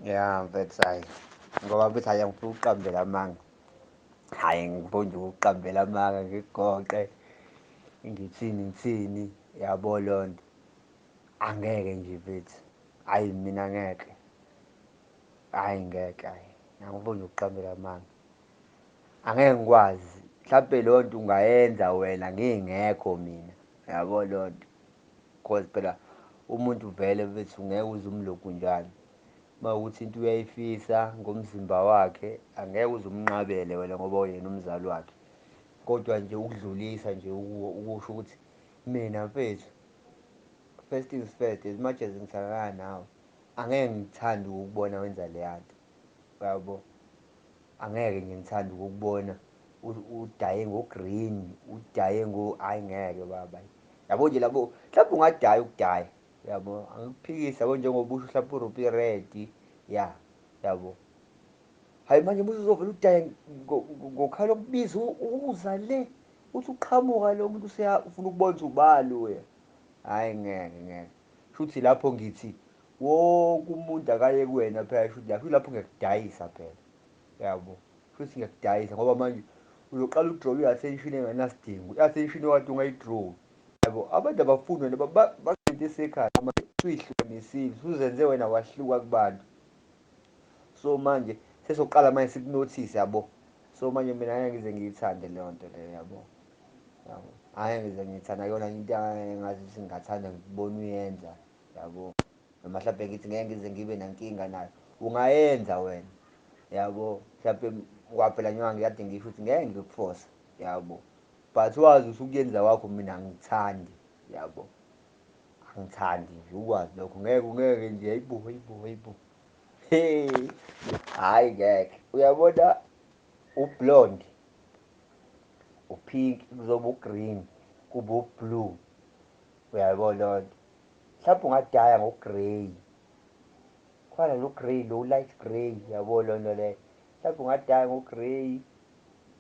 Ya mfethu hayi, ngoba mfethu hayi angifuni ukuqambela amanga. Hhayi ngifuna nje ukuqambela amanga ngikugoqe, ngithini, yabo leyo nto. Angeke nje mfethu, hhayi mina ngeke, hhayi ngeke hhayi, angifuni nje ukuqambela amanga. Angeke ngikwazi, mhlampe leyo nto ungayenza wena ngingekho mina, yabo leyo nto. Cause phela umuntu vele mfethu ungeke uze umlokhu njalo. Uma kuwukuthi into uyayifisa ngomzimba wakhe, angeke uze umnqabele wena ngoba uyena umzali wakhe. Kodwa nje ukudlulisa nje ukusho ukuthi mina mfethu, first things first, as much as ngithandana nawe, angeke ngithande ukukubona wenza leya nto, yabo. Angeke nje ngithande ukukubona udaye ngo-green, udaye hhayi ngeke baba. Yabo nje labo, mhlawumbe ungadaya ukudaya, yabo, angikuphikisi yabo, njengoba usho mhlawumpe uruphi red, ya, yabo. Hhayi manje uma uzovele udaye ngokhala okubiza uza le, uthi uqhamuka lo muntu ufuna ukubona ukuthi ubani wena. Hhayi ngeke ngeke. Shuthi lapho ngithi wonke umuntu akaye kuwena phela, shuthi lapho ngiyakudayisa phela, yabo. Shuthi ngiyakudayisa ngoba manje uzoqala uku-draw-a i-attention engenasidingo, i-attention okade ungayi-draw-i, yabo. Abantu abafuni wena bakuzinto esekhaya manje usuyihlukanisile, usuzenze wena wahluka kubantu. So manje sesoqala manje siku-notice, yabo. So manje mina angeke ngize ngiyithande leyo nto leyo, yabo, yabo. Angeke ngize ngiyithande, akuyona into engazuthi ngingathanda ngikubona uyenza, yabo. Noma mhlawumbe ngithi ngeke ngize ngibe nankinga nayo, ungayenza wena, yabo. Mhlawumpe ngoba phela njengoba ngikade ngisho ukuthi ngeke ngikuforce, yabo. But wazi usukuyenza kwakho mina angithandi, yabo. Angithandi nje ukwazi lokho, ngeke nje, hayibo. Hey, hhayi ngeke. Uyabona u-blonde, u-pink, kuzoba u-green, kube u-blue, uyayibona leyo nto. Mhlawumpe ungadaya ngo-grey, khona lo grey, lo light grey, yabo leyo nto leyo. Mhlawumpe ungadaya ngo-grey,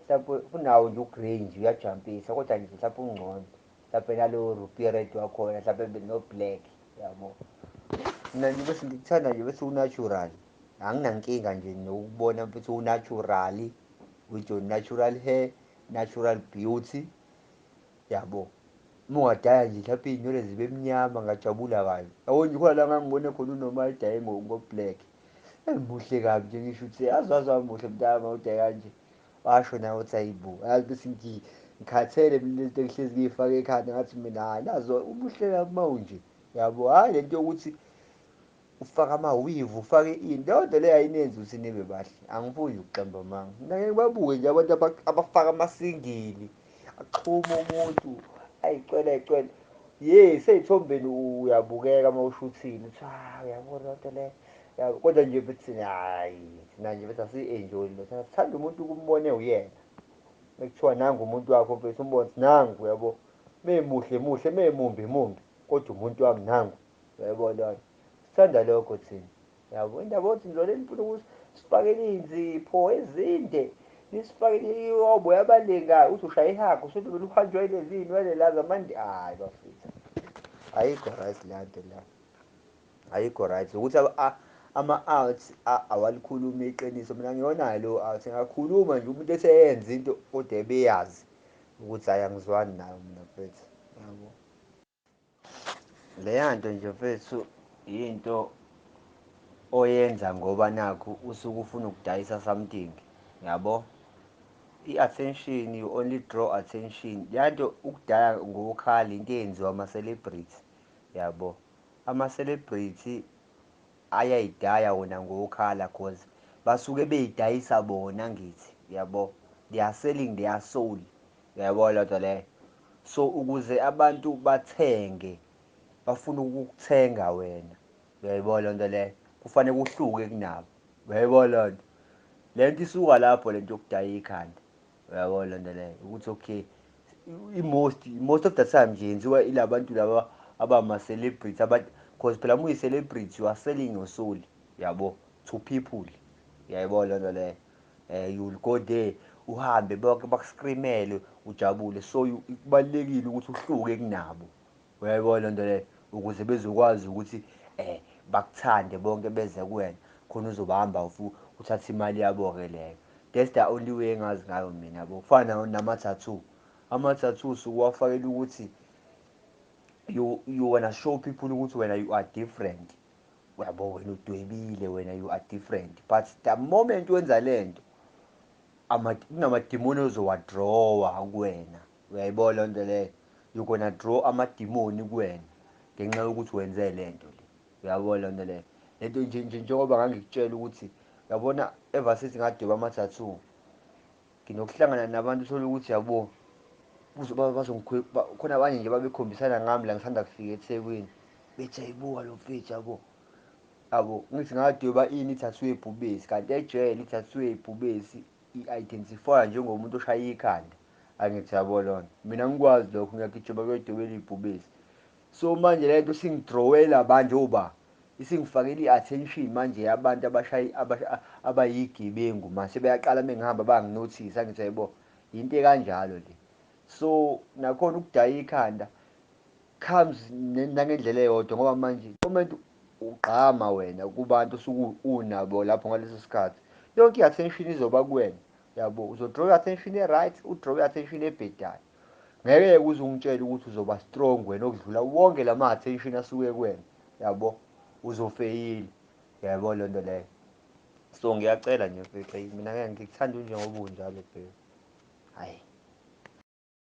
mhlawumpe unawo nje u-grey nje uyajampisa, kodwa nje mhlawumpe ungcono. Mhlawumpe nalowo ruphi red wakhona, mhlawumpe no-black, yabo. Mina nje bese ngikuthanda nje bese u-natural. Anginankinga nje nokukubona mfethu u-natural, with your natural hair, natural beauty, yabo. Uma ungadaya nje mhlawumpe iy'nwele zibe mnyama ngajabula kabi. Yabo nje khona la ngangibone khona unoma edaye ngo-black. Muhle kabi nje ngisho ukuthi yazi wamuhle mntana udaye kanje. Washo nawe uthi hayi bo, yazi bese ngikhathele mina lento engihlezi ngiyifake ekhanda ngathi mina hhayi nazo umuhle kabi mawunje, yabo. Hhayi lento yokuthi ufake ama-weave, ufake ini, leyo nto leyo ayinenzi ukuthi nibe bahle. Angifuni nje ukuqamba amanga. Mina ngeke ngibabuke nje abantu abafaka amasingili, axhume umuntu, ayicwele. Sey'thombeni uyabukeka uma ushuthile, uthi uyabona lento leyo, yabo. Kodwa nje bethi hhayi, thina nje bethi asiyi-enjoy-i lo, thina sithanda umuntu ukumbone uyena. Mekuthiwa nangu umuntu wakho mfethu, umbone ukuthi nangu, yabo. Memuhle muhle, memumbi mumbi, kodwa umuntu wami nangu, uyayibona leyo nto. Sithanda lokho thina, yabo. Indaba yokuthi nizolele nifuna ukuthi sifakele iy'nzipho ezinde, nisifakele oboya abaningayo, uthi ushaya ihagu usuthi vele uhanjwe yilezi iy'nwele la zamande, hhayi bafethu. Ayikho right leyo nto leyo, ayikho right ukuthi ama-out awalikhulumi iqiniso. Mina ngiwonayo lowo out, engakhuluma nje umuntu eseyenza into kodwa ebeyazi ukuthi hhayi angizwani nayo mina mfethu, yabo. Leya nto nje mfethu yinto oyenza ngoba nakhu usuke ufuna ukudayisa something, yabo. I-attention, you only draw attention. Leya nto ukudaya ngokukhala into eyenziwa ama-celebrity, yabo. Ama-celebrity ayayidaya wona ngokukhala cause basuke bey'dayisa bona ngithi, yabo. They are selling their soul, uyayibona loo nto leyo. So ukuze abantu bathenge, bafuna ukukuthenga wena, uyayibona loo nto leyo, kufanele kuhluke kunabo, uyayibona leyo nto. Le nto isuka lapho le nto yokudaya ikhanda, uyayibona loo nto leyo, ukuthi okay, most of the time nje yenziwa ila bantu laba abama-celebrity abantu, cause phela uma uyi-celebrity you are selling your soul, yabo, to people, uyayibona loo nto leyo. You will go there, uhambe bonke baku-scream-ele ujabule. So kubalulekile ukuthi uhluke kunabo, uyayibona loo nto leyo, ukuze bezokwazi ukuthi bakuthande bonke beze kuwena. khona uzobahamba uthathe imali yabo-ke leyo. That's the only way engazi ngayo mina yabo. Kufana nama-tattoo. Ama-tattoo sukuwafakela ukuthi you wanna show people ukuthi wena you are different. Uyabo wena udwebile, wena you are different, but the moment wenza le nto kunamadimoni ozowadrowa kuwena. Uyayibona loo nto leyo, you gonna draw amadimoni kuwena ngenxa yokuthi wenze le nto le. Uyabona loo nto leyo. Lento njengoba ngangikutshela ukuthi uyabona ever since ngadweba ama-tattoo nginokuhlangana nabantu uthole ukuthi yabo khona abanye nje babekhombisana ngami la ngisanda kufika eThekwini bethi ayibuka lo mfethu yabo ngithi ngadweba ini i-tattoo yebhubesi, kanti ejele i-tattoo yebhubesi i-identify njengomuntu oshaya ikhanda. Angithi yabo lona mina ngikwazi lokho, ngiyagijima kuyodwebela ibhubesi. So manje le nto singidrowela banjoba isingifakela i-attention manje yabantu abayigebengu mase beyaqala mengihamba banginothisa. Angithi yabo into ekanjalo le. So nakhona ukudaya ikhanda comes nangendlela eyodwa ngoba manje moment ugqama wena kubantu osuke unabo lapho ngaleso sikhathi, yonke i-attention izoba kuwena. Yabo uzodraw i-attention e-right, udraw i-attention ebhedayo. Ngeke uze ungitshele ukuthi uzoba strong wena okudlula wonke lama-attention asuke kuwena. Yabo uzofeyila. Yabo loo nto leyo. So ngiyacela nje mfethu, mina ngeke ngikuthanda njengoba unjalo bheka. Hhayi.